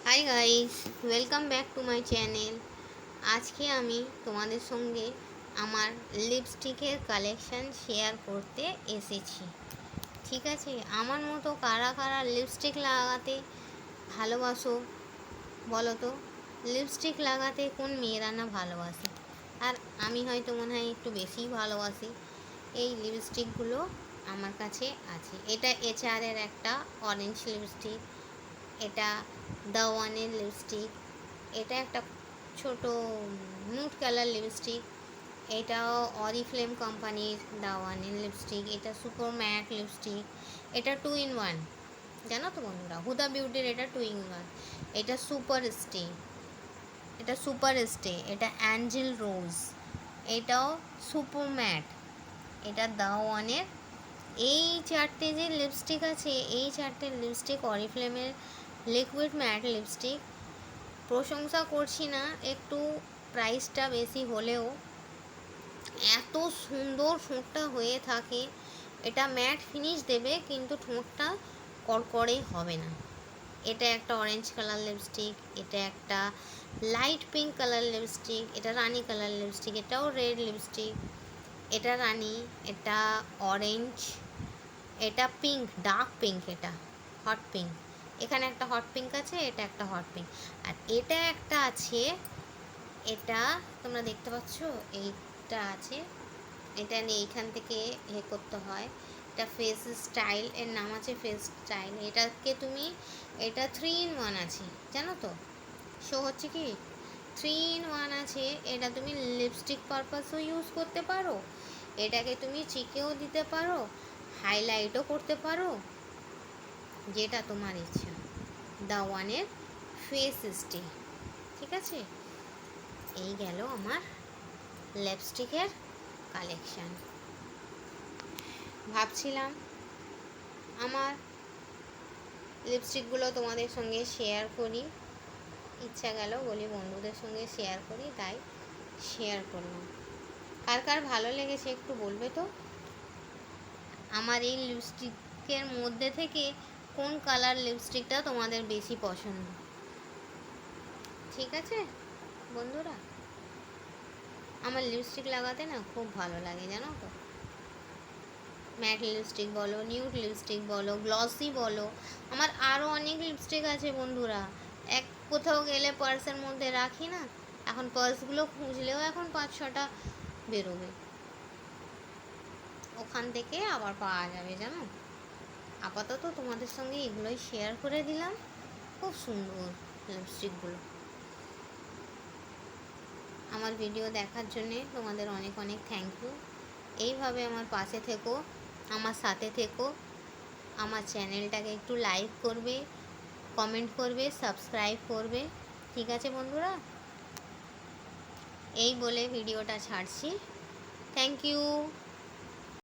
Hi guys, welcome back to my channel. আজকে আমি তোমাদের সঙ্গে আমার লিপস্টিকের কালেকশান শেয়ার করতে এসেছি। ঠিক আছে, আমার মতো কারা কারা লিপস্টিক লাগাতে ভালোবাসো বলো তো? লিপস্টিক লাগাতে কোন মেয়েরা না ভালোবাসে? আর আমি হয়তো মনে হয় একটু বেশিই ভালোবাসি। এই লিপস্টিকগুলো আমার কাছে আছে। এটা HR-এর একটা অরেঞ্জ লিপস্টিক, এটা দ্য ওয়ানের লিপস্টিক, এটা একটা ছোট নুড কালার লিপস্টিক, এটাও অরিফ্লেম কোম্পানির দ্য ওয়ানের লিপস্টিক, এটা সুপার ম্যাট লিপস্টিক, এটা 2 in 1, জানো তো বন্ধুরা, হুদা বিউটির এটা 2 in 1, এটা সুপার স্টে, এটা অ্যাঞ্জেল রোজ, এটাও সুপার ম্যাট, এটা দ্য ওয়ানের। এই চারটে যে লিপস্টিক আছে, এই চারটে লিপস্টিক অরিফ্লেমের লিকুইড ম্যাট লিপস্টিক। প্রশংসা করছি না, একটু প্রাইসটা বেশি হলেও এত সুন্দর ঠোঁটটা হয়ে থাকে। এটা ম্যাট ফিনিশ দেবে কিন্তু ঠোঁটটা কড়কড়ে হবে না। এটা একটা অরেঞ্জ কালার লিপস্টিক, এটা একটা লাইট পিঙ্ক কালার লিপস্টিক, এটা রানি কালার লিপস্টিক, এটাও রেড লিপস্টিক, এটা রানি, এটা অরেঞ্জ, এটা পিঙ্ক, ডার্ক পিঙ্ক, এটা হট পিঙ্ক, এখানে একটা হট পিঙ্ক আছে, এটা একটা হট পিঙ্ক, আর এটা একটা আছে, এটা তোমরা দেখতে পাচ্ছ, এইটা আছে, এটা নিয়ে এইখান থেকে করতে হয়, এটা ফেস স্টাইল, এর নাম আছে ফেস স্টাইল। এটাকে তুমি, এটা 3 in 1 আছে, জানো তো? শো হচ্ছে কি 3 in 1 আছে। এটা তুমি লিপস্টিক পারপাসও ইউজ করতে পারো, এটাকে তুমি চিকেও দিতে পারো, হাইলাইটও করতে পারো, যেটা তোমার ইচ্ছা। দ্য ওয়ানের ফেস স্টে। ঠিক আছে, এই গেল আমার লিপস্টিকের কালেকশান। ভাবছিলাম আমার লিপস্টিকগুলো তোমাদের সঙ্গে শেয়ার করি, ইচ্ছা গেল বলি বন্ধুদের সঙ্গে শেয়ার করি, তাই শেয়ার করলাম। কার কার ভালো লেগেছে একটু বলবে তো? আমার এই লিপস্টিকের মধ্যে থেকে কোন কালার লিপস্টিকটা তোমাদের বেশি পছন্দ? ঠিক আছে বন্ধুরা, আমার লিপস্টিক লাগাতে না খুব ভালো লাগে, জানো তো? ম্যাট লিপস্টিক বলো, নিউড লিপস্টিক বলো, গ্লসি বলো, আমার আরও অনেক লিপস্টিক আছে বন্ধুরা। কোথাও গেলে পার্সের মধ্যে রাখি না, এখন পার্সগুলো খুঁজলেও এখন 5-6টা বেরোবে, ওখান থেকে আবার পাওয়া যাবে, জানো? আপাতত তোমাদের সঙ্গে এগুলোই শেয়ার করে দিলাম। খুব সুন্দর লিপস্টিকগুলো। আমার ভিডিও দেখার জন্যে তোমাদের অনেক অনেক থ্যাংক ইউ। এইভাবে আমার পাশে থেকো, আমার সাথে থেকো, আমার চ্যানেলটাকে একটু লাইক করবে, কমেন্ট করবে, সাবস্ক্রাইব করবে। ঠিক আছে বন্ধুরা, এই বলে ভিডিওটা ছাড়ছি। Thank you.